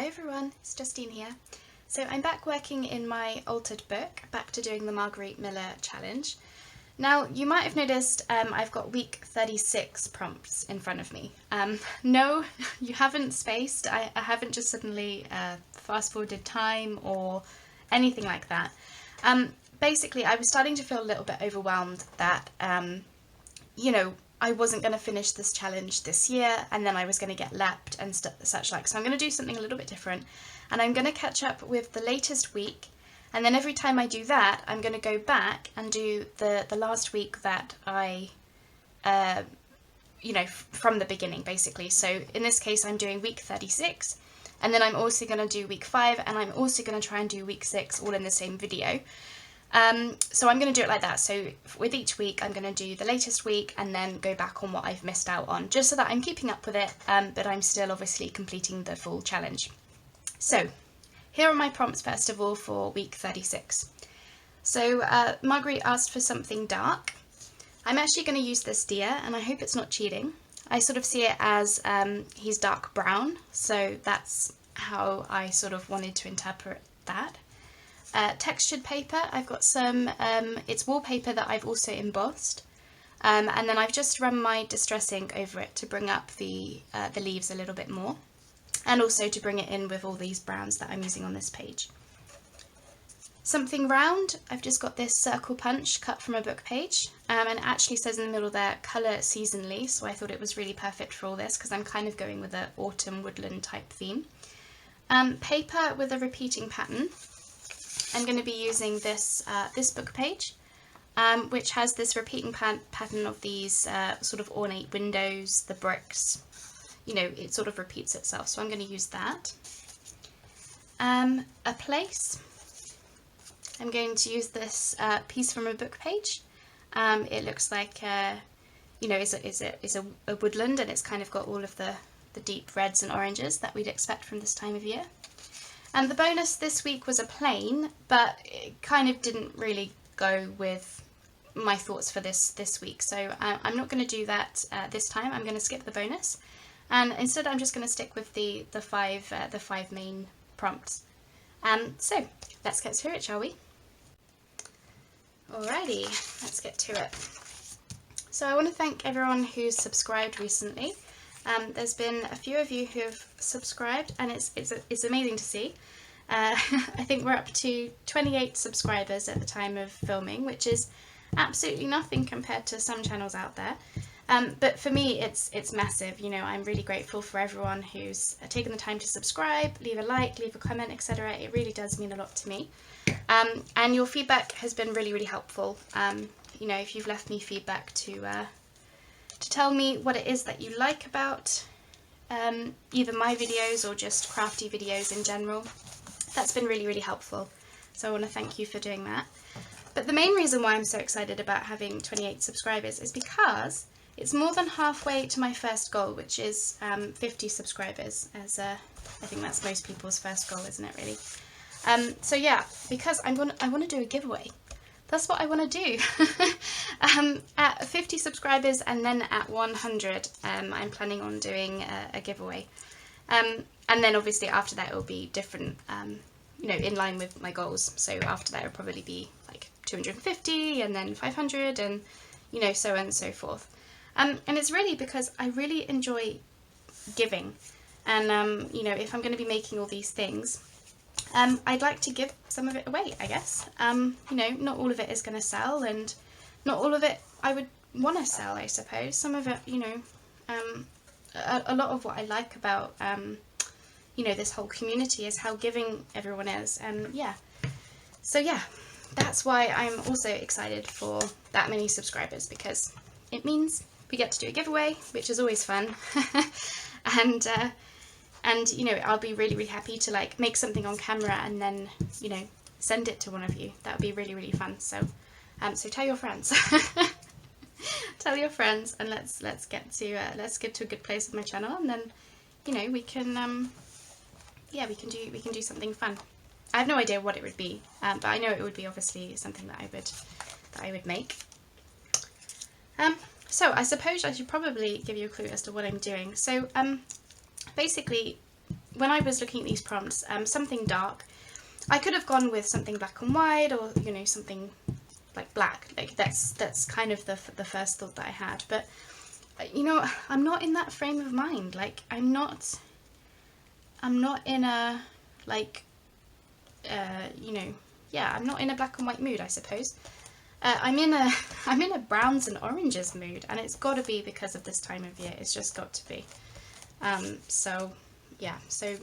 Hi everyone, it's Justine here. So I'm back working in my altered book, back to doing the Margarete Miller challenge. Now you might have noticed I've got week 36 prompts in front of me. No, you haven't spaced, I haven't just suddenly fast forwarded time or anything like that. Basically I was starting to feel a little bit overwhelmed that, I wasn't going to finish this challenge this year and then I was going to get lapped and such like. So I'm going to do something a little bit different and I'm going to catch up with the latest week, and then every time I do that I'm going to go back and do the last week that I, from the beginning basically. So in this case I'm doing week 36 and then I'm also going to do week 5 and I'm also going to try and do week 6 all in the same video. So I'm going to do it like that. So with each week I'm going to do the latest week and then go back on what I've missed out on, just so that I'm keeping up with it, but I'm still obviously completing the full challenge. So here are my prompts first of all for week 36. So Marguerite asked for something dark. I'm actually going to use this deer and I hope it's not cheating. I sort of see it as he's dark brown, so that's how I sort of wanted to interpret that. Textured paper, I've got some, it's wallpaper that I've also embossed, and then I've just run my distress ink over it to bring up the leaves a little bit more, and also to bring it in with all these browns that I'm using on this page. Something round, I've just got this circle punch cut from a book page, and it actually says in the middle there, colour seasonally, so I thought it was really perfect for all this because I'm kind of going with an autumn woodland type theme. Paper with a repeating pattern. I'm going to be using this this book page, which has this repeating pattern of these sort of ornate windows, the bricks, it sort of repeats itself, so I'm going to use that. A place, I'm going to use this piece from a book page. It looks like, it's a woodland, and it's kind of got all of the deep reds and oranges that we'd expect from this time of year. And the bonus this week was a plane, but it kind of didn't really go with my thoughts for this week. So I'm not going to do that this time. I'm going to skip the bonus, and instead I'm just going to stick with the five main prompts. So let's get to it, shall we? Alrighty, let's get to it. So I want to thank everyone who's subscribed recently. There's been a few of you who have subscribed, and it's amazing to see. I think we're up to 28 subscribers at the time of filming, which is absolutely nothing compared to some channels out there. But for me, it's massive. I'm really grateful for everyone who's taken the time to subscribe, leave a like, leave a comment, etc. It really does mean a lot to me. And your feedback has been really, really helpful. If you've left me feedback to tell me what it is that you like about either my videos or just crafty videos in general. That's been really, really helpful. So I want to thank you for doing that. But the main reason why I'm so excited about having 28 subscribers is because it's more than halfway to my first goal, which is 50 subscribers, as I think that's most people's first goal, isn't it, really? So yeah, because I want to do a giveaway. That's what I want to do. At 50 subscribers and then at 100, I'm planning on doing a giveaway. And then obviously after that it will be different, in line with my goals. So after that it will probably be like 250 and then 500 and, so on and so forth. And it's really because I really enjoy giving. And, if I'm going to be making all these things, I'd like to give some of it away, I guess. Not all of it is going to sell, and not all of it I would want to sell, I suppose. Some of it, a lot of what I like about, this whole community is how giving everyone is, and yeah. So yeah, that's why I'm also excited for that many subscribers, because it means we get to do a giveaway, which is always fun. And I'll be really, really happy to make something on camera and then, send it to one of you. That would be really, really fun. So, so tell your friends, tell your friends, and let's get to a good place with my channel, and then, we can, we can do something fun. I have no idea what it would be, but I know it would be obviously something that I would make. So I suppose I should probably give you a clue as to what I'm doing. So, basically, when I was looking at these prompts, something dark. I could have gone with something black and white, or you know, something like black. Like that's kind of the first thought that I had. But you know, I'm not in that frame of mind. Like I'm not in a like you know, yeah, I'm not in a black and white mood, I suppose. I'm in a browns and oranges mood, and it's got to be because of this time of year. It's just got to be. So yeah, so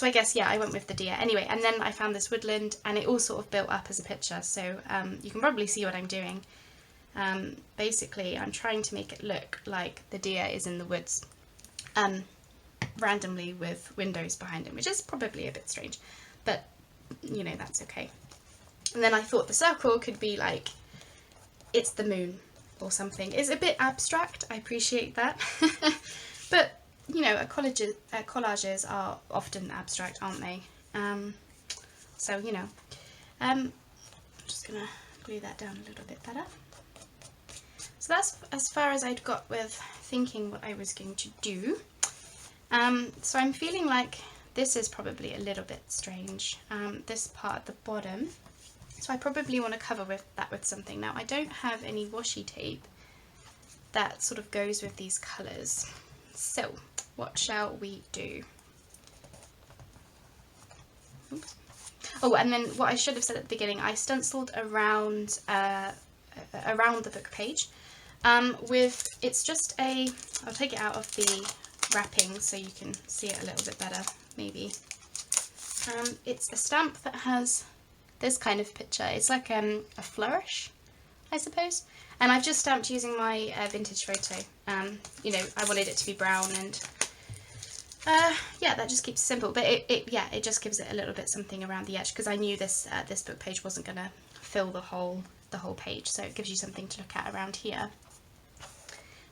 I guess, yeah, I went with the deer anyway. And then I found this woodland, and it all sort of built up as a picture. So you can probably see what I'm doing. Basically, I'm trying to make it look like the deer is in the woods, randomly with windows behind him, which is probably a bit strange, but you know, that's okay. And then I thought the circle could be like, it's the moon or something. It's a bit abstract, I appreciate that. But, you know, collages are often abstract, aren't they? So, you know, I'm just going to glue that down a little bit better. So that's as far as I'd got with thinking what I was going to do. So I'm feeling like this is probably a little bit strange, this part at the bottom. So I probably want to cover that with something. Now, I don't have any washi tape that sort of goes with these colours. So what shall we do? Oops. Oh, and then what I should have said at the beginning, I stenciled around the book page with, it's just I'll take it out of the wrapping so you can see it a little bit better, maybe. It's a stamp that has this kind of picture. It's like a flourish, I suppose. And I've just stamped using my vintage photo. You know, I wanted it to be brown, and yeah, that just keeps it simple. But it just gives it a little bit something around the edge, because I knew this this book page wasn't going to fill the whole page, so it gives you something to look at around here.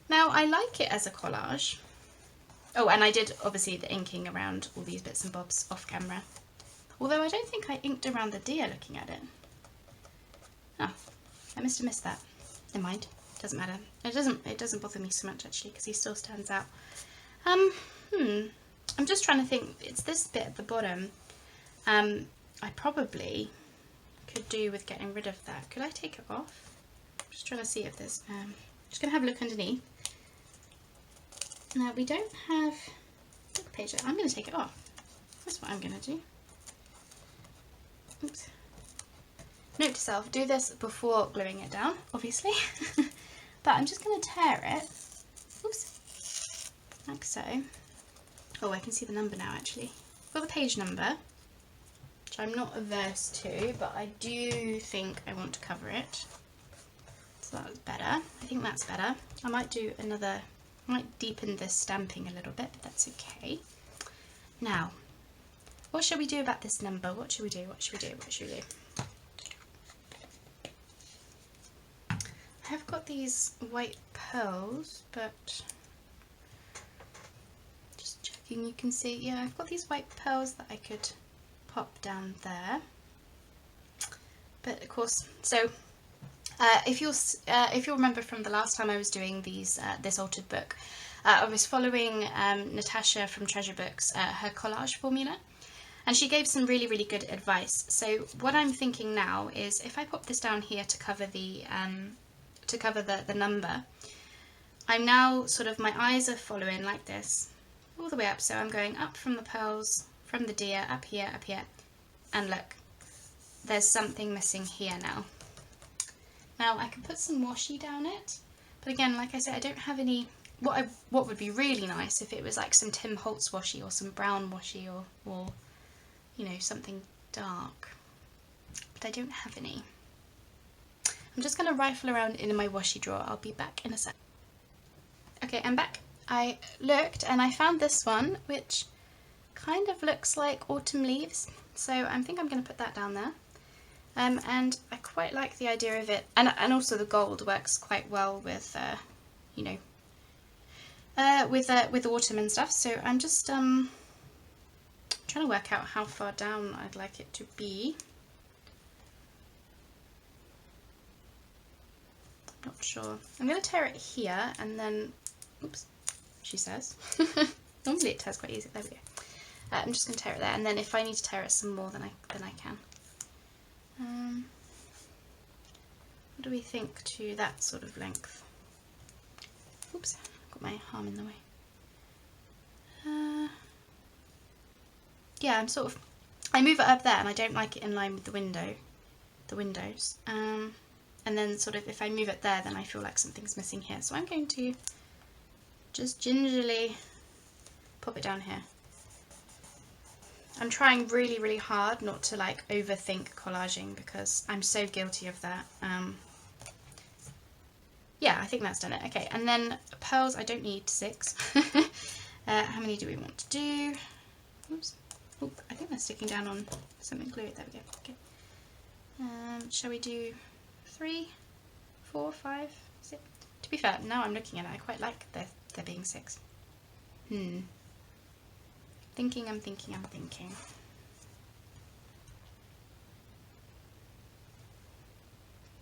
Now, I like it as a collage. Oh, and I did obviously the inking around all these bits and bobs off camera. Although I don't think I inked around the deer looking at it. Oh, I must have missed that. Never mind, doesn't matter. It doesn't bother me so much actually, because he still stands out. I'm just trying to think. It's this bit at the bottom. I probably could do with getting rid of that. Could I take it off? I'm just trying to see if there's. Just gonna have a look underneath. Now we don't have book page. I'm gonna take it off. That's what I'm gonna do. Oops. Note to self, do this before gluing it down, obviously. But I'm just going to tear it. Oops. Like so. Oh, I can see the number now, actually. I've got the page number, which I'm not averse to, but I do think I want to cover it. So that's better. I think that's better. I might do another, I might deepen this stamping a little bit, but that's okay. Now, what should we do about this number? What should we do? What should we do? What should we do? I have got these white pearls, but just checking you can see. Yeah, I've got these white pearls that I could pop down there. But of course, so if you'll remember from the last time I was doing these this altered book, I was following Natasha from Treasure Books, her collage formula. And she gave some really, really good advice. So what I'm thinking now is, if I pop this down here to cover the number, I'm now sort of, my eyes are following like this all the way up. So I'm going up from the pearls, from the deer, up here, and look, there's something missing here now. Now I can put some washi down it, but again, like I said, I don't have any. What would be really nice if it was like some Tim Holtz washi or some brown washi or you know, something dark, but I don't have any. I'm just going to rifle around in my washi drawer. I'll be back in a sec. Okay, I'm back. I looked and I found this one, which kind of looks like autumn leaves, so I think I'm going to put that down there. And I quite like the idea of it, and also the gold works quite well with you know, with autumn and stuff. So I'm just trying to work out how far down I'd like it to be. Not sure. I'm going to tear it here and then, oops, she says. Normally it tears quite easy. There we go. I'm just going to tear it there, and then if I need to tear it some more, then I can. What do we think to that sort of length? Oops, got my arm in the way. Yeah, I move it up there, and I don't like it in line with the windows. And then sort of if I move it there, then I feel like something's missing here. So I'm going to just gingerly pop it down here. I'm trying really, really hard not to like overthink collaging, because I'm so guilty of that. Yeah, I think that's done it. Okay, and then pearls, I don't need 6. How many do we want to do? Oops. Oop, I think they're sticking down on something gluey. There we go. Okay. Shall we do 3, 4, 5, 6? To be fair, now I'm looking at it, I quite like there being 6. I'm thinking.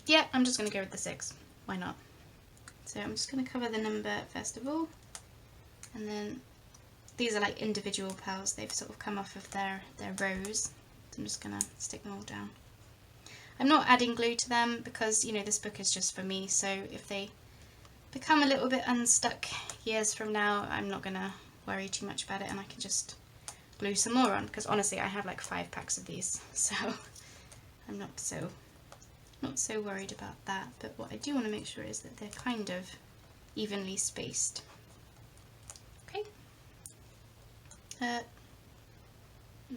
Yeah, I'm just going to go with the 6. Why not? So I'm just going to cover the number first of all, and then these are like individual pearls. They've sort of come off of their rows. So I'm just going to stick them all down. I'm not adding glue to them because, you know, this book is just for me, so if they become a little bit unstuck years from now, I'm not going to worry too much about it, and I can just glue some more on, because honestly I have like 5 packs of these, so I'm not so worried about that. But what I do want to make sure is that they're kind of evenly spaced. Okay. I'm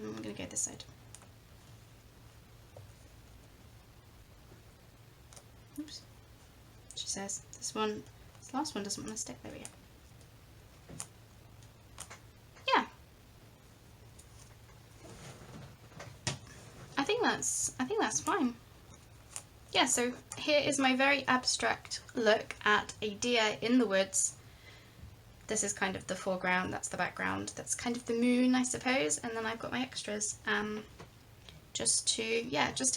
going to go this side. Oops. She says this last one doesn't want to stick. There we go. Yeah. I think that's fine. Yeah, so here is my very abstract look at a deer in the woods. This is kind of the foreground, that's the background, that's kind of the moon, I suppose, and then I've got my extras. Just to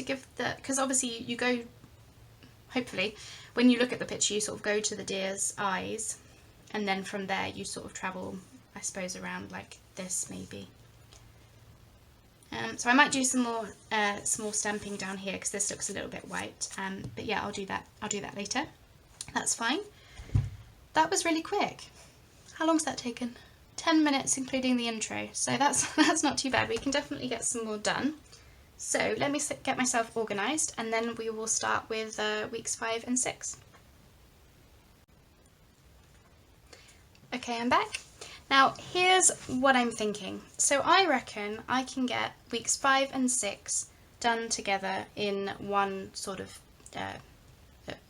give because obviously you go, hopefully, when you look at the picture, you sort of go to the deer's eyes, and then from there you sort of travel, I suppose, around like this maybe. So I might do some more stamping down here because this looks a little bit white. But yeah, I'll do that later. That's fine. That was really quick. How long's that taken? 10 minutes, including the intro. So that's not too bad. We can definitely get some more done. So let me get myself organised, and then we will start with weeks 5 and 6. Okay, I'm back. Now, here's what I'm thinking. So I reckon I can get weeks 5 and 6 done together in one sort of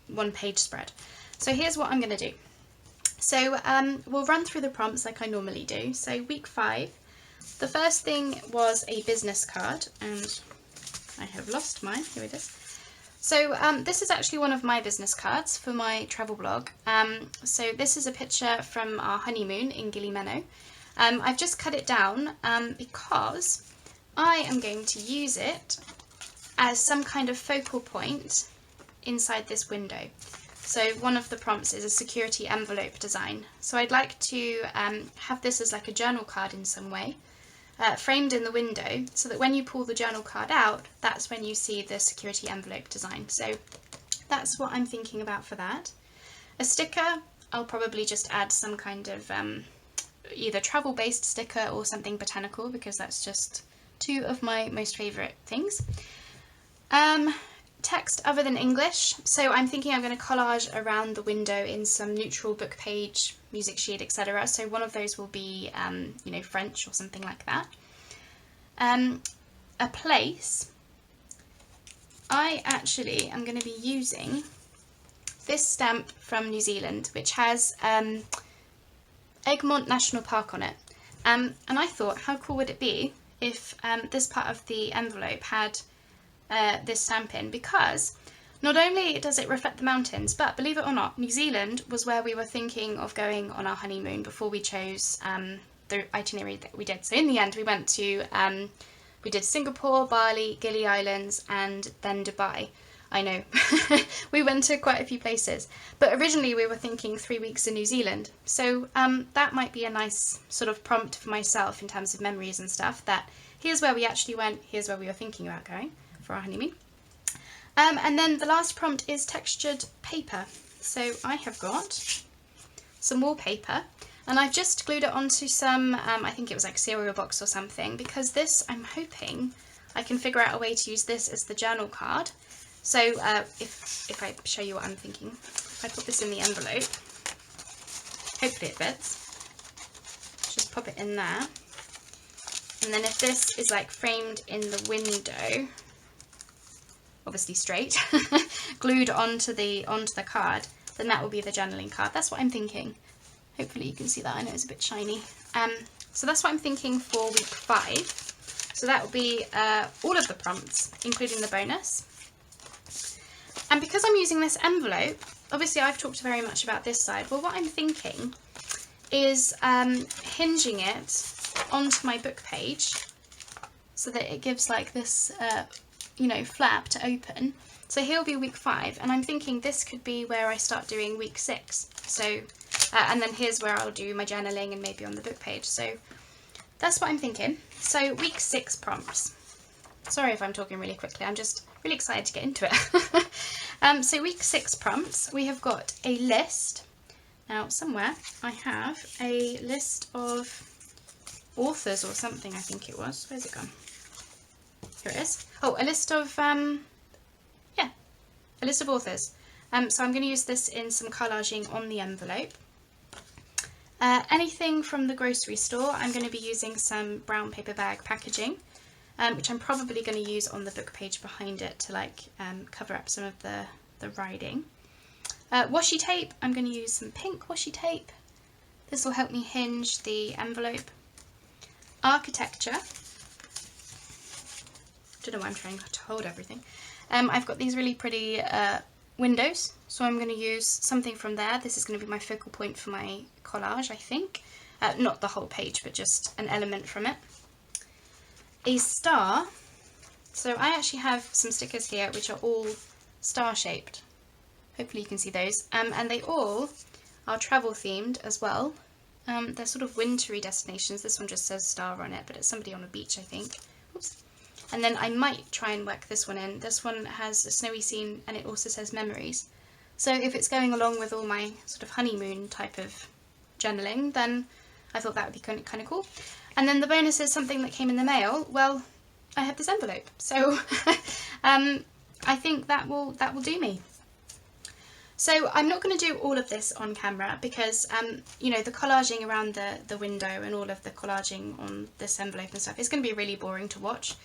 one page spread. So here's what I'm going to do. So we'll run through the prompts like I normally do. So week 5, the first thing was a business card, and I have lost mine. Here it is. So this is actually one of my business cards for my travel blog. So this is a picture from our honeymoon in Gilly I've just cut it down because I am going to use it as some kind of focal point inside this window. So one of the prompts is a security envelope design. So I'd like to have this as like a journal card in some way. Framed in the window, so that when you pull the journal card out, that's when you see the security envelope design. So that's what I'm thinking about for that. A sticker, I'll probably just add some kind of either travel based sticker or something botanical, because that's just 2 of my most favourite things. Text other than English, so I'm thinking I'm going to collage around the window in some neutral book page, music sheet, etc. So one of those will be, you know, French or something like that. A place, I actually am going to be using this stamp from New Zealand, which has Egmont National Park on it. And I thought, how cool would it be if this part of the envelope had this stamp in, because not only does it reflect the mountains, but believe it or not, New Zealand was where we were thinking of going on our honeymoon before we chose the itinerary that we did. So in the end we did Singapore, Bali, Gili Islands, and then Dubai. I know. We went to quite a few places, but originally we were thinking 3 weeks in New Zealand. So that might be a nice sort of prompt for myself in terms of memories and stuff, that here's where we actually went, here's where we were thinking about going for our honeymoon. And then the last prompt is textured paper. So I have got some wallpaper, and I've just glued it onto some, I think it was like cereal box or something, because this, I'm hoping I can figure out a way to use this as the journal card. So if I show you what I'm thinking, if I put this in the envelope, hopefully it fits, just pop it in there. And then if this is like framed in the window, obviously straight, glued onto the card, then that will be the journaling card. That's what I'm thinking. Hopefully you can see that. I know it's a bit shiny. So that's what I'm thinking for week 5. So that will be all of the prompts, including the bonus. And because I'm using this envelope, obviously I've talked very much about this side. Well, what I'm thinking is hinging it onto my book page so that it gives like this, you know, flap to open. So here will be week 5, and I'm thinking this could be where I start doing week 6. So, and then here's where I'll do my journaling and maybe on the book page. So that's what I'm thinking. So week 6 prompts. Sorry if I'm talking really quickly, I'm just really excited to get into it. So week 6 prompts, we have got a list. Now somewhere I have a list of authors or something, I think it was. Where's it gone? Here it is. Oh, a list of, yeah, a list of authors. So I'm going to use this in some collaging on the envelope. Anything from the grocery store, I'm going to be using some brown paper bag packaging, which I'm probably going to use on the book page behind it to like cover up some of the writing. Washi tape, I'm going to use some pink washi tape. This will help me hinge the envelope. Architecture. Don't know why I'm trying to hold everything. I've got these really pretty windows, so I'm going to use something from there. This is going to be my focal point for my collage, I think. Not the whole page, but just an element from it. A star. So I actually have some stickers here which are all star shaped. Hopefully you can see those. And they all are travel themed as well. They're sort of wintry destinations. This one just says star on it, but it's somebody on a beach, I think. Oops. And then I might try and work this one in. This one has a snowy scene and it also says memories. So if it's going along with all my sort of honeymoon type of journaling, then I thought that would be kind of cool. And then the bonus is something that came in the mail. Well, I have this envelope, so I think that will do me. So I'm not going to do all of this on camera because, you know, the collaging around the window and all of the collaging on this envelope and stuff is going to be really boring to watch.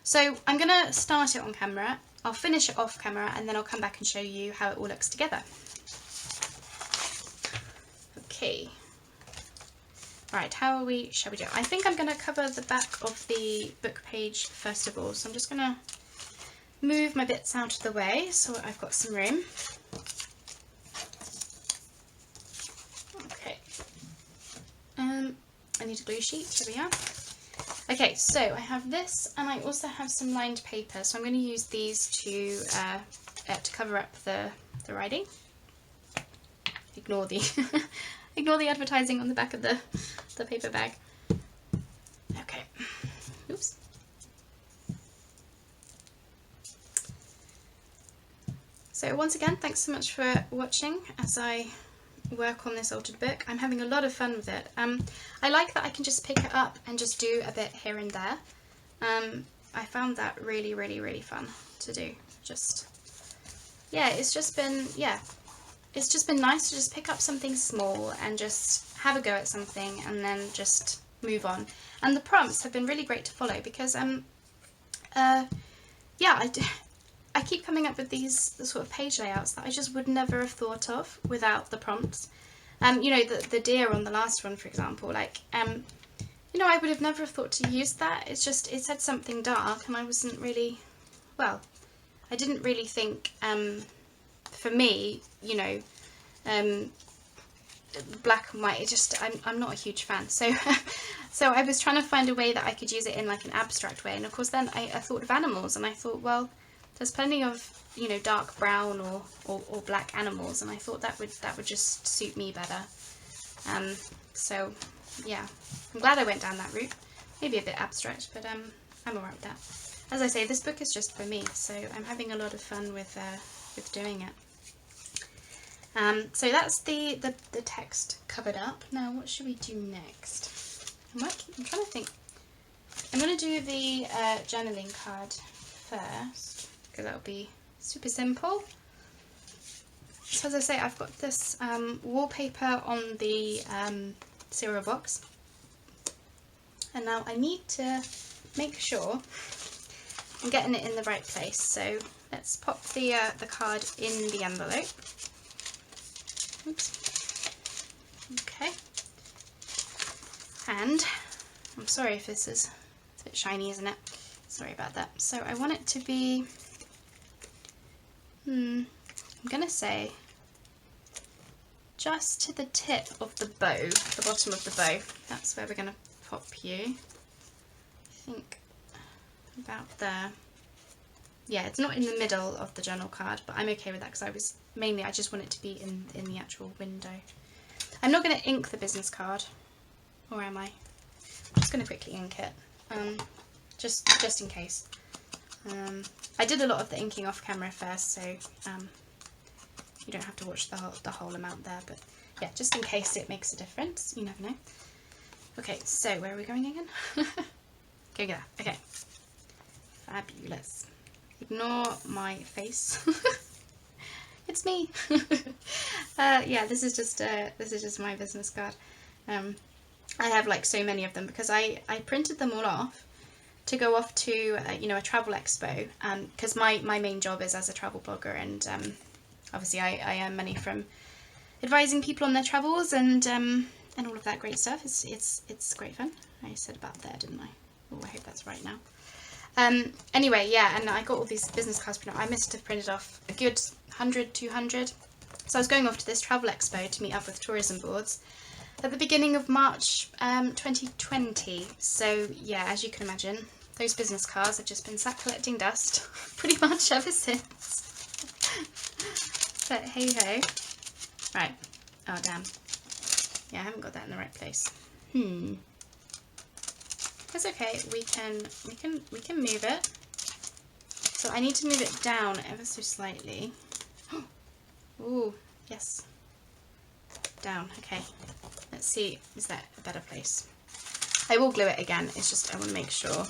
So I'm going to start it on camera, I'll finish it off camera, and then I'll come back and show you how it all looks together. Okay. Right, shall we do it? I think I'm going to cover the back of the book page first of all, so I'm just going to move my bits out of the way so I've got some room. Okay. I need a glue sheet, here we are. Okay, so I have this, and I also have some lined paper, so I'm going to use these to cover up the writing. Ignore the ignore the advertising on the back of the paper bag. Okay. Oops. So once again, thanks so much for watching as I work on this altered book. I'm having a lot of fun with it. I like that I can just pick it up and just do a bit here and there. I found that really, really, really fun to do. Just, yeah, it's just been nice to just pick up something small and just have a go at something and then just move on. And the prompts have been really great to follow because, yeah, I keep coming up with these sort of page layouts that I just would never have thought of without the prompts. You know, the deer on the last one, for example, like, you know, I would have never have thought to use that. It's just, it said something dark and I wasn't really, well, I didn't really think, for me, you know, black and white, it just, I'm not a huge fan. So, so I was trying to find a way that I could use it in like an abstract way. And of course then I thought of animals and I thought, well, there's plenty of, you know, dark brown or black animals, and I thought that would just suit me better. So yeah, I'm glad I went down that route. Maybe a bit abstract, but I'm alright with that. As I say, this book is just for me, so I'm having a lot of fun with doing it. So that's the text covered up. Now what should we do next? I'm trying to think. I'm going to do the journaling card first, because that'll be super simple. So as I say, I've got this wallpaper on the cereal box, and now I need to make sure I'm getting it in the right place. So let's pop the card in the envelope. Oops. Okay. And I'm sorry if this is a bit shiny, isn't it? Sorry about that. So I want it to be, I'm gonna say just to the tip of the bow, the bottom of the bow. That's where we're gonna pop you. I think about there. Yeah, it's not in the middle of the journal card, but I'm okay with that because I just want it to be in the actual window. I'm not going to ink the business card, or am I? I'm just going to quickly ink it, just in case. I did a lot of the inking off camera first, so you don't have to watch the whole amount there, but yeah, just in case it makes a difference, you never know. Okay, so where are we going again? Go there. Okay, fabulous. Ignore my face. It's me. Yeah, this is just my business card. I have like so many of them because I printed them all off to go off to you know, a travel expo, because my main job is as a travel blogger, and obviously I earn money from advising people on their travels and all of that great stuff. It's great fun. I said about there, didn't I? Oh, I hope that's right now. Anyway, yeah, and I got all these business cards printed. I must have printed off a good 100, 200. So I was going off to this travel expo to meet up with tourism boards at the beginning of March 2020. So yeah, as you can imagine, those business cards have just been sat collecting dust pretty much ever since. But hey ho. Right. Oh damn. Yeah, I haven't got that in the right place. It's okay, we can move it. So I need to move it down ever so slightly. Ooh, yes. Down, okay. Let's see, is that a better place? I will glue it again, it's just I want to make sure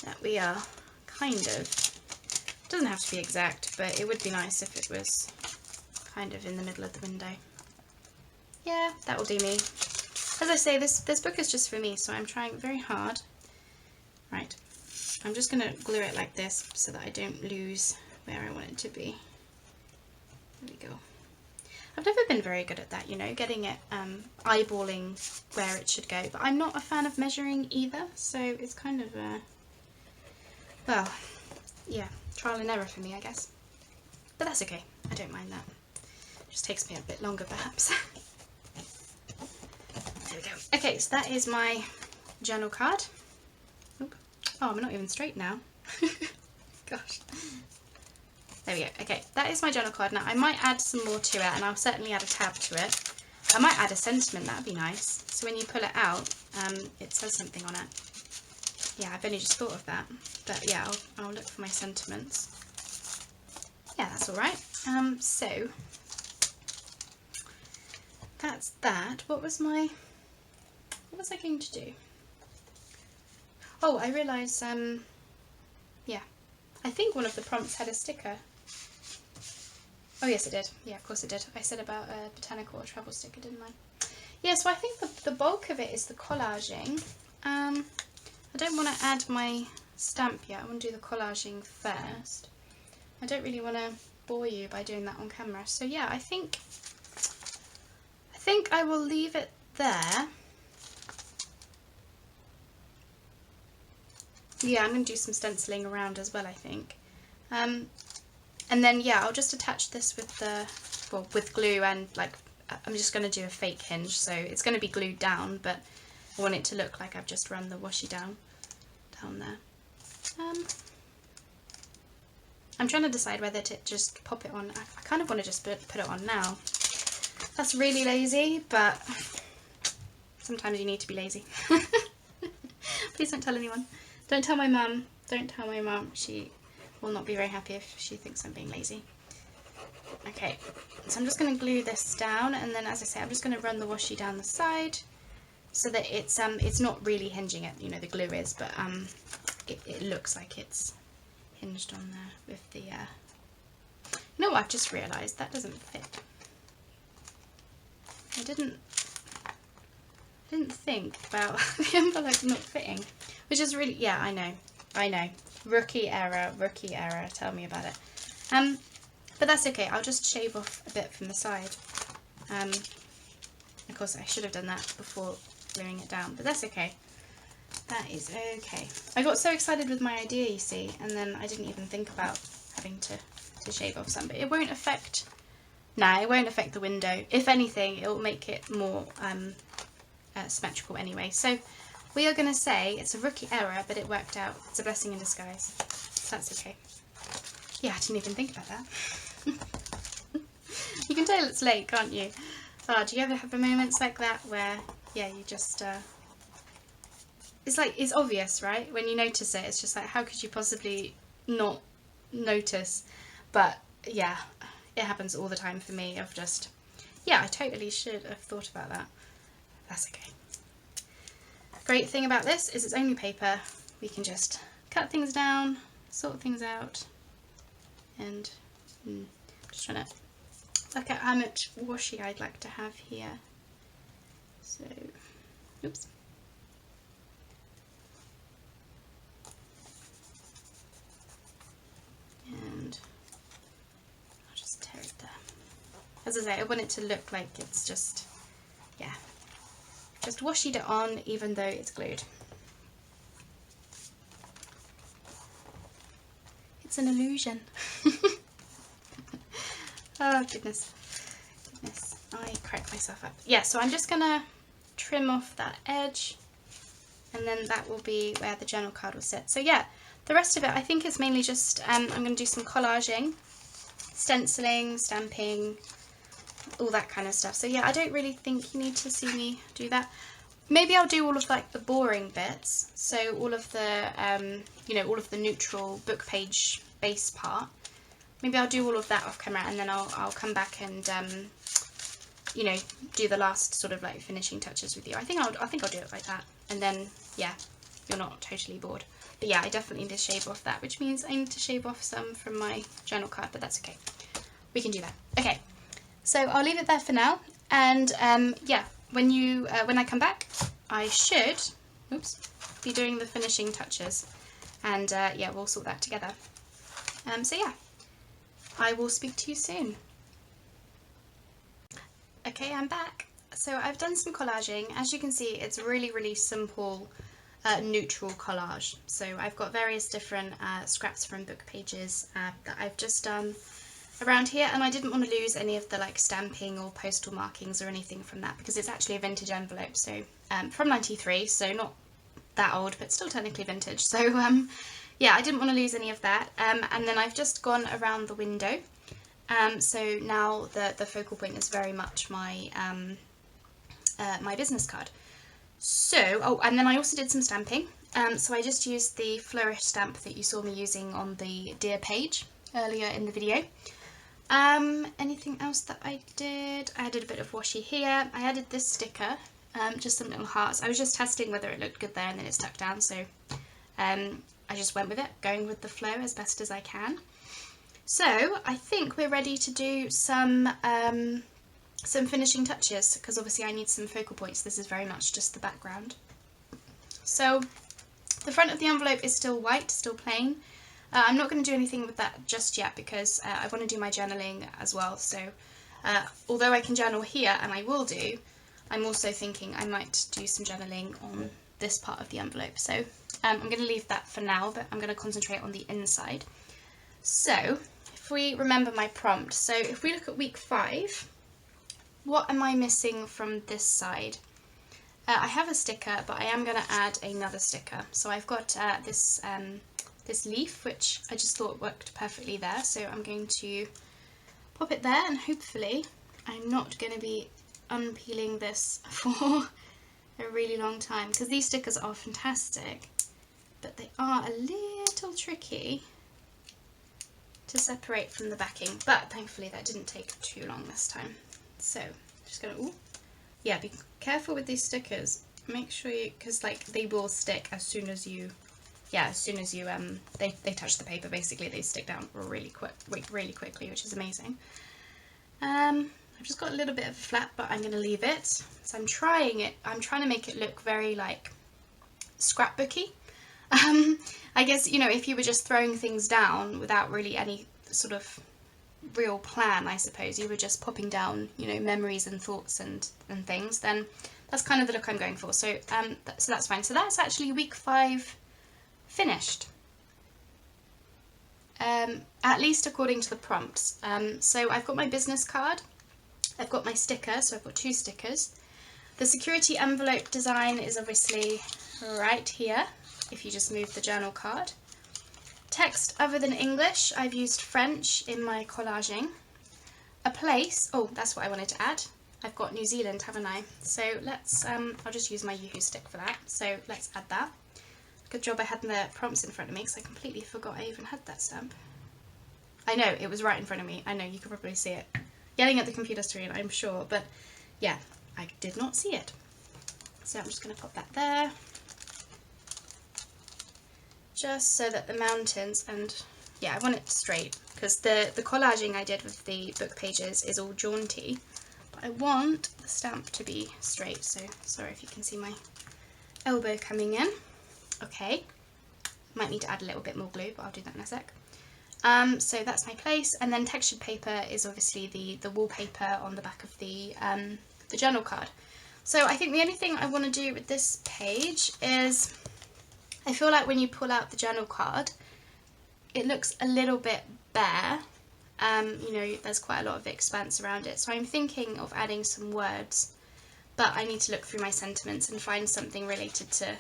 that we are kind of, it doesn't have to be exact, but it would be nice if it was kind of in the middle of the window. Yeah, that will do me. As I say, this book is just for me, so I'm trying very hard. Right, I'm just going to glue it like this so that I don't lose where I want it to be. There we go. I've never been very good at that, you know, getting it, eyeballing where it should go, but I'm not a fan of measuring either, so it's kind of, well, yeah, trial and error for me, I guess. But that's okay, I don't mind that. It just takes me a bit longer, perhaps. There we go. Okay, so that is my journal card. Oop. Oh, I'm not even straight now. Gosh. There we go. Okay, that is my journal card. Now, I might add some more to it, and I'll certainly add a tab to it. I might add a sentiment, that'd be nice. So when you pull it out, it says something on it. Yeah, I've only just thought of that. But yeah, I'll look for my sentiments. Yeah, that's all right. So that's that. What was I going to do? Oh, I realised, yeah, I think one of the prompts had a sticker. Oh yes, it did. Yeah, of course it did. I said about a botanical or travel sticker, didn't I? Yeah, so I think the bulk of it is the collaging. I don't want to add my stamp yet. I want to do the collaging first. I don't really want to bore you by doing that on camera. So yeah, I think I will leave it there. Yeah, I'm going to do some stenciling around as well, I think. And then, yeah, I'll just attach this with with glue, and like, I'm just going to do a fake hinge, so it's going to be glued down, but I want it to look like I've just run the washi down there. I'm trying to decide whether to just pop it on. I kind of want to just put it on now. That's really lazy, but sometimes you need to be lazy. Please don't tell anyone. Don't tell my mum. Don't tell my mum. She will not be very happy if she thinks I'm being lazy. Okay, so I'm just going to glue this down, and then, as I say, I'm just going to run the washi down the side so that it's not really hinging it. You know, the glue is, but it looks like it's hinged on there with the. You know what? I've just realised that doesn't fit. I didn't think about the envelope not fitting, which is really, yeah, I know, rookie error, tell me about it. But that's okay, I'll just shave off a bit from the side. Of course I should have done that before gluing it down, but that's okay. That is okay. I got so excited with my idea, you see, and then I didn't even think about having to shave off some, but it won't affect, it won't affect the window. If anything, it will make it more symmetrical anyway. So we are going to say it's a rookie error, but it worked out. It's a blessing in disguise. That's okay. Yeah, I didn't even think about that. You can tell it's late, can't you? Oh, do you ever have moments like that where, yeah, you just, it's like, it's obvious, right? When you notice it, it's just like, how could you possibly not notice? But yeah, it happens all the time for me of just, yeah, I totally should have thought about that. That's okay. Great thing about this is it's only paper. We can just cut things down, sort things out, and just trying to work out how much washi I'd like to have here. So, oops. And I'll just tear it there. As I say, I want it to look like it's just, yeah, just washied it on even though it's glued. It's an illusion. Oh goodness, I cracked myself up. Yeah, so I'm just gonna trim off that edge, and then that will be where the journal card will sit. So yeah, the rest of it I think is mainly just, I'm gonna do some collaging, stenciling, stamping, all that kind of stuff. So yeah, I don't really think you need to see me do that. Maybe I'll do all of like the boring bits, so all of the you know, all of the neutral book page base part. Maybe I'll do all of that off camera, and then I'll come back and you know, do the last sort of like finishing touches with you. I think I'll do it like that, and then yeah, you're not totally bored. But yeah, I definitely need to shave off that, which means I need to shave off some from my journal card, but that's okay. We can do that. Okay, so I'll leave it there for now, and yeah, when I come back, I should, oops, be doing the finishing touches, and yeah, we'll sort that together. So yeah, I will speak to you soon. Okay, I'm back. So I've done some collaging. As you can see, it's really, really simple, neutral collage. So I've got various different scraps from book pages that I've just done around here, and I didn't want to lose any of the like stamping or postal markings or anything from that, because it's actually a vintage envelope, so from 93, so not that old, but still technically vintage. So yeah, I didn't want to lose any of that, and then I've just gone around the window. So now the focal point is very much my my business card. So, oh, and then I also did some stamping. So I just used the flourish stamp that you saw me using on the Dear page earlier in the video. Anything else that I did? I added a bit of washi here. I added this sticker, just some little hearts. I was just testing whether it looked good there, and then it stuck down, so I just went with it, going with the flow as best as I can. So I think we're ready to do some finishing touches, because obviously I need some focal points. This is very much just the background. So the front of the envelope is still white, still plain. I'm not going to do anything with that just yet, because I want to do my journaling as well. So although I can journal here, and I will do, I'm also thinking I might do some journaling on this part of the envelope. So I'm going to leave that for now, but I'm going to concentrate on the inside. So if we remember my prompt, so if we look at week 5, what am I missing from this side? I have a sticker, but I am going to add another sticker. So I've got this this leaf, which I just thought worked perfectly there. So I'm going to pop it there, and hopefully I'm not going to be unpeeling this for a really long time, because these stickers are fantastic, but they are a little tricky to separate from the backing, but thankfully that didn't take too long this time. So just gonna, ooh, yeah, be careful with these stickers. Make sure you, because like they will stick as soon as you, yeah, as soon as you they touch the paper. Basically, they stick down really quickly, which is amazing. I've just got a little bit of a flap, but I'm gonna leave it. So I'm trying to make it look very like scrapbooky. I guess, you know, if you were just throwing things down without really any sort of real plan, I suppose, you were just popping down, you know, memories and thoughts and things, then that's kind of the look I'm going for. So so that's fine. So that's actually week 5 finished, at least according to the prompts. So I've got my business card, I've got my sticker, so I've got 2 stickers. The security envelope design is obviously right here, if you just move the journal card. Text other than English, I've used French in my collaging. A place, oh, that's what I wanted to add. I've got New Zealand, haven't I? So let's, I'll just use my Yoo-hoo stick for that. So let's add that. Good job I had the prompts in front of me, because I completely forgot I even had that stamp. I know, it was right in front of me. I know, you could probably see it. Yelling at the computer screen, I'm sure, but yeah, I did not see it. So I'm just going to pop that there. Just so that the mountains, and yeah, I want it straight, because the collaging I did with the book pages is all jaunty, but I want the stamp to be straight. So sorry if you can see my elbow coming in. Okay, might need to add a little bit more glue, but I'll do that in a sec. So that's my place, and then textured paper is obviously the wallpaper on the back of the journal card. So I think the only thing I want to do with this page is, I feel like when you pull out the journal card, it looks a little bit bare. You know, there's quite a lot of expanse around it. So I'm thinking of adding some words, but I need to look through my sentiments and find something related to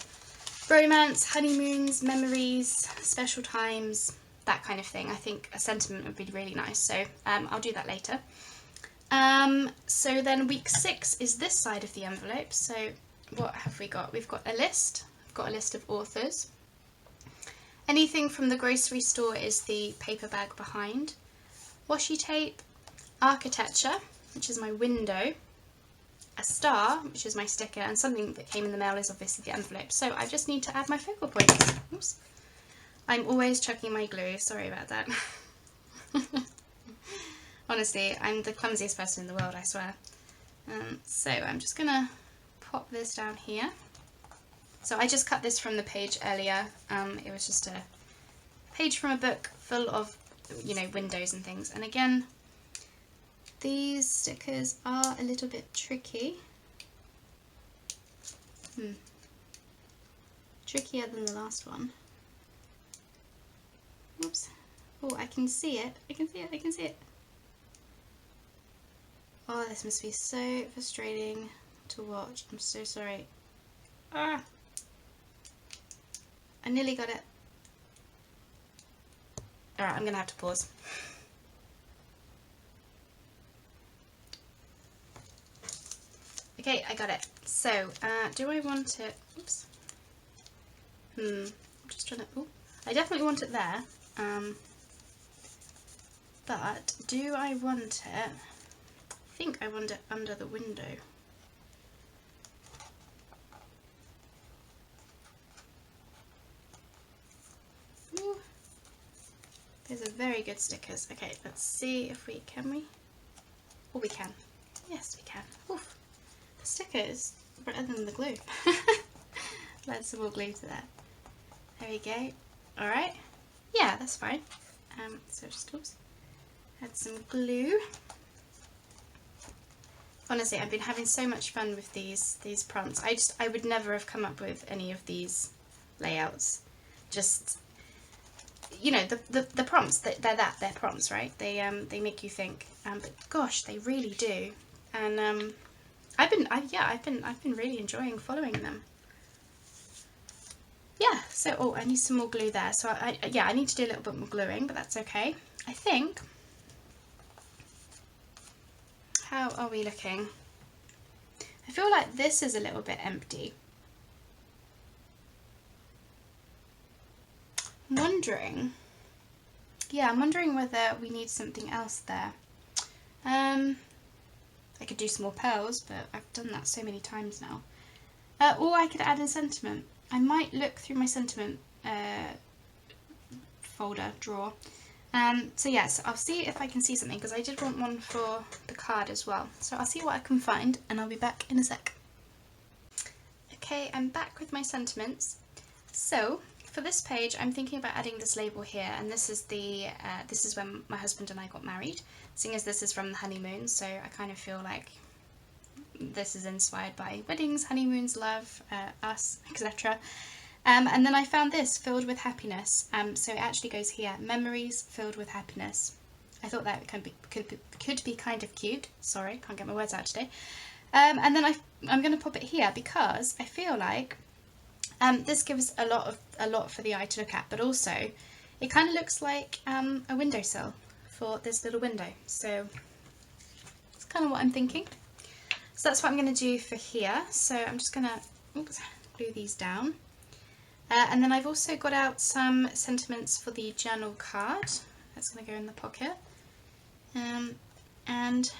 romance, honeymoons, memories, special times, that kind of thing. I think a sentiment would be really nice. So I'll do that later. So then week 6 is this side of the envelope. So what have we got? We've got a list. Got a list of authors. Anything from the grocery store is the paper bag behind. Washi tape, architecture, which is my window, a star, which is my sticker, and something that came in the mail is obviously the envelope. So I just need to add my focal points. Oops. I'm always chucking my glue, sorry about that. Honestly, I'm the clumsiest person in the world, I swear. So I'm just gonna pop this down here. So I just cut this from the page earlier. It was just a page from a book full of, you know, windows and things. And again, these stickers are a little bit tricky. Trickier than the last one. Oops. Oh, I can see it. I can see it. I can see it. Oh, this must be so frustrating to watch. I'm so sorry. Ah! I nearly got it. Alright, I'm going to have to pause. Okay, I got it. So, do I want it... Oops. I'm just trying to... Ooh. I definitely want it there. But, do I want it... I think I want it under the window. Ooh. Those are very good stickers. Okay, let's see if we... Can we? Oh, we can. Yes, we can. Oof. The sticker is better than the glue. Let's add some more glue to that. There we go. Alright. Yeah, that's fine. So just oops. Add some glue. Honestly, I've been having so much fun with these prompts. I would never have come up with any of these layouts. Just, you know, the prompts, they're prompts, right? They make you think. But gosh, they really do. And I've been really enjoying following them. yeah, so, oh, I need some more glue there. So yeah, I need to do a little bit more gluing, but that's okay. I think, how are we looking? I feel like this is a little bit empty. I'm wondering, yeah, I'm wondering whether we need something else there. I could do some more pearls, but I've done that so many times now. Or I could add in sentiment. I might look through my sentiment folder, drawer. So yes, I'll see if I can see something, because I did want one for the card as well. So I'll see what I can find, and I'll be back in a sec. Okay, I'm back with my sentiments. So for this page, I'm thinking about adding this label here, and this is this is when my husband and I got married. Seeing as this is from the honeymoon, so I kind of feel like this is inspired by weddings, honeymoons, love, us, etc. And then I found this, filled with happiness. So it actually goes here, memories filled with happiness. I thought that could be kind of cute. Sorry, can't get my words out today. And then I'm going to pop it here because I feel like this gives a lot for the eye to look at, but also it kind of looks like a windowsill for this little window. So it's kind of what I'm thinking. So that's what I'm going to do for here. So I'm just going to glue these down. And then I've also got out some sentiments for the journal card. That's going to go in the pocket. And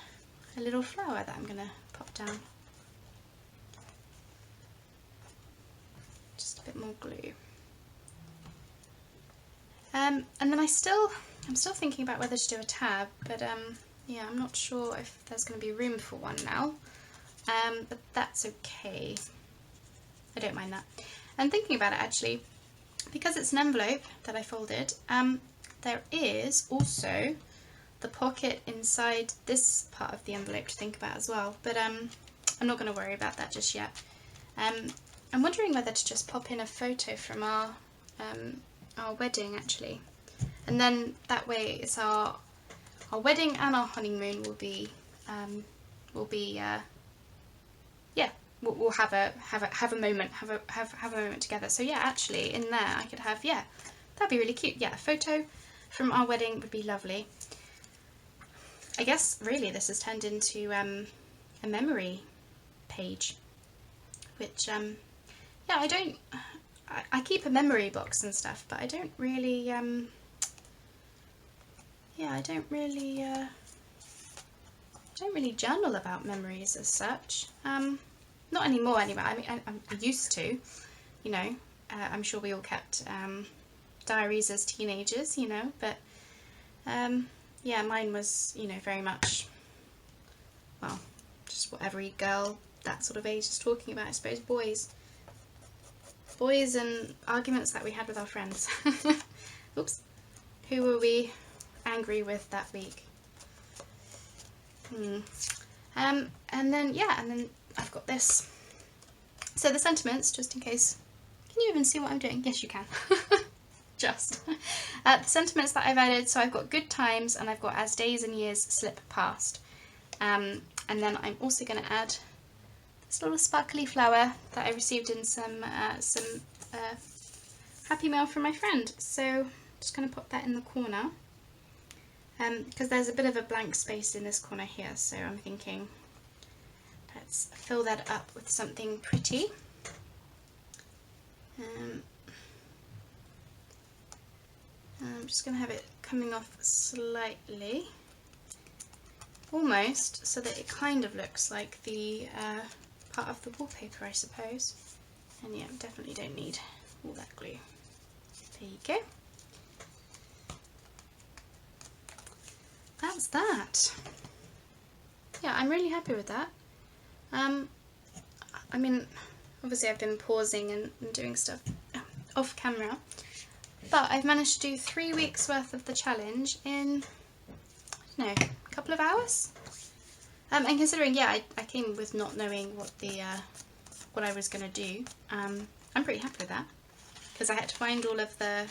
a little flower that I'm going to pop down. Just a bit more glue. And then I'm still thinking about whether to do a tab, but yeah, I'm not sure if there's going to be room for one now. But that's okay. I don't mind that. And thinking about it, actually, because it's an envelope that I folded, there is also the pocket inside this part of the envelope to think about as well. But I'm not going to worry about that just yet. I'm wondering whether to just pop in a photo from our wedding, actually, and then that way it's our wedding and our honeymoon will be yeah, we'll have a moment together. So yeah, actually in there I could have, yeah, that'd be really cute. Yeah, a photo from our wedding would be lovely. I guess really this has turned into a memory page, which yeah, I keep a memory box and stuff, but I don't really yeah, I don't really journal about memories as such. Not anymore anyway. I mean, I used to, you know. I'm sure we all kept diaries as teenagers, you know, but yeah, mine was, you know, very much, well, just what every girl that sort of age is talking about, I suppose. Boys and arguments that we had with our friends. Oops. Who were we angry with that week? And then, yeah, and then I've got this. So the sentiments, just in case. Can you even see what I'm doing? Yes, you can. Just. The sentiments that I've added, so I've got good times and I've got as days and years slip past. And then I'm also going to add this little sparkly flower that I received in some happy mail from my friend. So I'm just going to pop that in the corner. Because there's a bit of a blank space in this corner here, so I'm thinking let's fill that up with something pretty. I'm just going to have it coming off slightly, almost so that it kind of looks like the part of the wallpaper, I suppose. And yeah, definitely don't need all that glue. There you go. That's that. Yeah, I'm really happy with that. I mean, obviously I've been pausing and doing stuff off camera, but I've managed to do 3 weeks worth of the challenge in, I don't know, a couple of hours. And considering, yeah, I came with not knowing what I was going to do, I'm pretty happy with that, because I had to find all of the,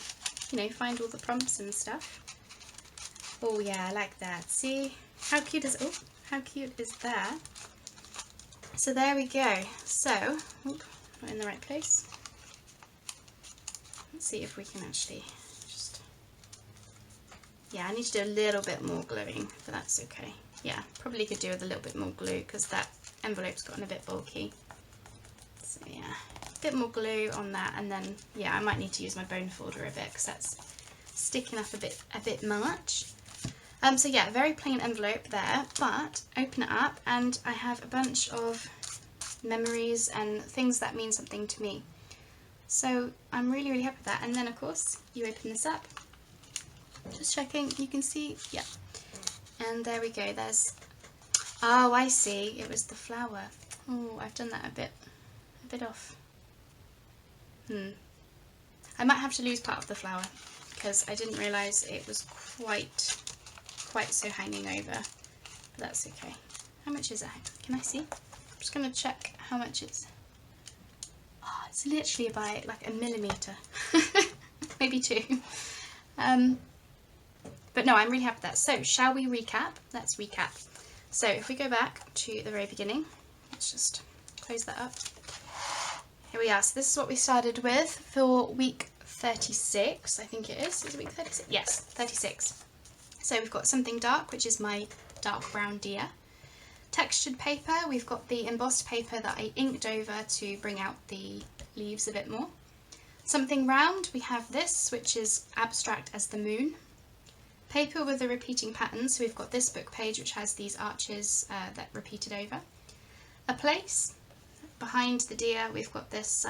you know, find all the prompts and stuff. Oh yeah, I like that. See how cute is, oh, how cute is that? So there we go. So, oop, not in the right place. Let's see if we can actually just, yeah, I need to do a little bit more gluing, but that's okay. Yeah, probably could do with a little bit more glue because that envelope's gotten a bit bulky. So yeah, a bit more glue on that, and then yeah, I might need to use my bone folder a bit because that's sticking up a bit much. So yeah, very plain envelope there, but open it up and I have a bunch of memories and things that mean something to me. So I'm really, really happy with that. And then of course, you open this up, just checking, you can see, yeah. And there we go, there's, oh, I see, it was the flower. Oh, I've done that a bit off. I might have to lose part of the flower because I didn't realise it was quite so hanging over, but that's okay. How much is it? Can I see? I'm just going to check how much it's. Oh, it's literally by like 1 millimetre, maybe 2. But no, I'm really happy with that. So shall we recap? Let's recap. So if we go back to the very beginning, let's just close that up. Here we are. So this is what we started with for week 36, I think it is. Is it week 36? Yes, 36. So we've got something dark, which is my dark brown deer. Textured paper, we've got the embossed paper that I inked over to bring out the leaves a bit more. Something round, we have this, which is abstract as the moon. Paper with a repeating pattern, so we've got this book page which has these arches that repeated over. A place, behind the deer we've got this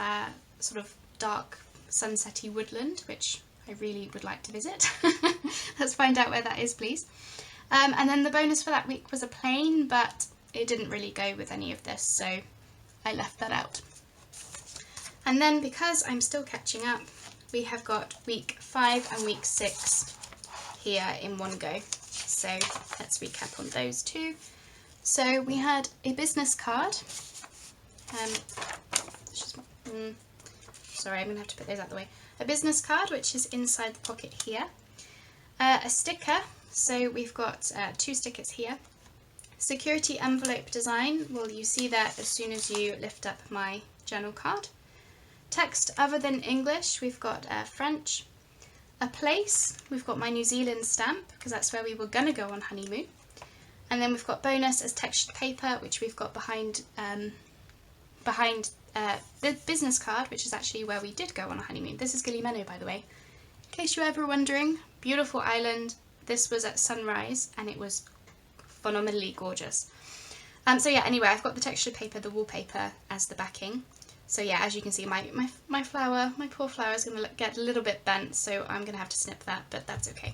sort of dark sunsetty woodland, which I really would like to visit. Let's find out where that is, please. And then the bonus for that week was a plane, but it didn't really go with any of this, so I left that out. And then because I'm still catching up, we have got week 5 and week 6 here in one go. So let's recap on those two. So we had a business card. Sorry, I'm going to have to put those out of the way. A business card, which is inside the pocket here. A sticker, so we've got 2 stickers here. Security envelope design, well, you see that as soon as you lift up my journal card. Text other than English, we've got French. A place, we've got my New Zealand stamp, because that's where we were going to go on honeymoon. And then we've got bonus as textured paper, which we've got behind the business card, which is actually where we did go on a honeymoon. This is Gili Meno, by the way. In case you were ever wondering, beautiful island. This was at sunrise and it was phenomenally gorgeous. So yeah, anyway, I've got the textured paper, the wallpaper as the backing. So yeah, as you can see, my flower, my poor flower is going to get a little bit bent, so I'm going to have to snip that, but that's okay.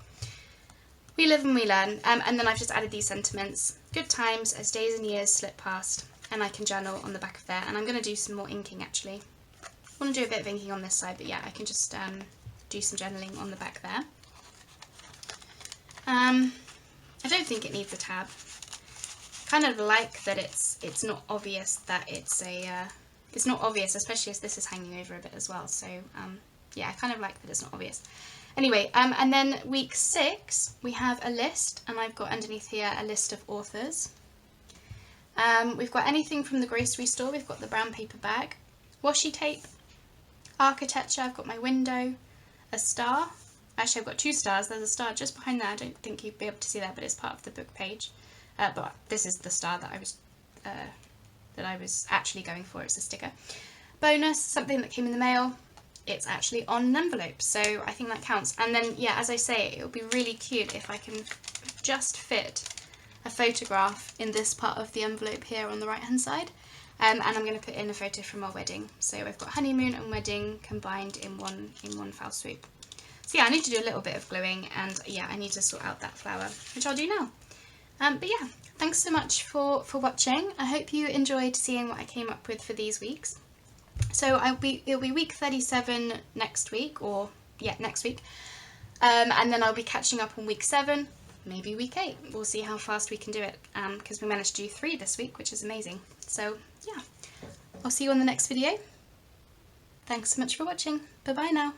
We live and we learn. And then I've just added these sentiments. Good times as days and years slip past. And I can journal on the back of there, and I'm going to do some more inking actually. I want to do a bit of inking on this side, but yeah, I can just do some journaling on the back there. I don't think it needs a tab. Kind of like that it's not obvious that it's not obvious, especially as this is hanging over a bit as well. So yeah, I kind of like that it's not obvious. Anyway, and then week 6 we have a list, and I've got underneath here a list of authors. We've got anything from the grocery store. We've got the brown paper bag, washi tape, architecture. I've got my window, a star. Actually, I've got 2 stars. There's a star just behind there. I don't think you'd be able to see that, but it's part of the book page. But this is the star that I was actually going for. It's a sticker. Bonus, something that came in the mail. It's actually on an envelope, so I think that counts. And then, yeah, as I say, it would be really cute if I can just fit a photograph in this part of the envelope here on the right hand side, and I'm going to put in a photo from our wedding. So I've got honeymoon and wedding combined in one foul swoop. So yeah, I need to do a little bit of gluing, and yeah, I need to sort out that flower, which I'll do now. But yeah, thanks so much for watching. I hope you enjoyed seeing what I came up with for these weeks. So it'll be week 37 next week, or yeah, next week, and then I'll be catching up on week 7. Maybe week 8. We'll see how fast we can do it, because we managed to do 3 this week, which is amazing. So yeah, I'll see you on the next video. Thanks so much for watching. Bye bye now.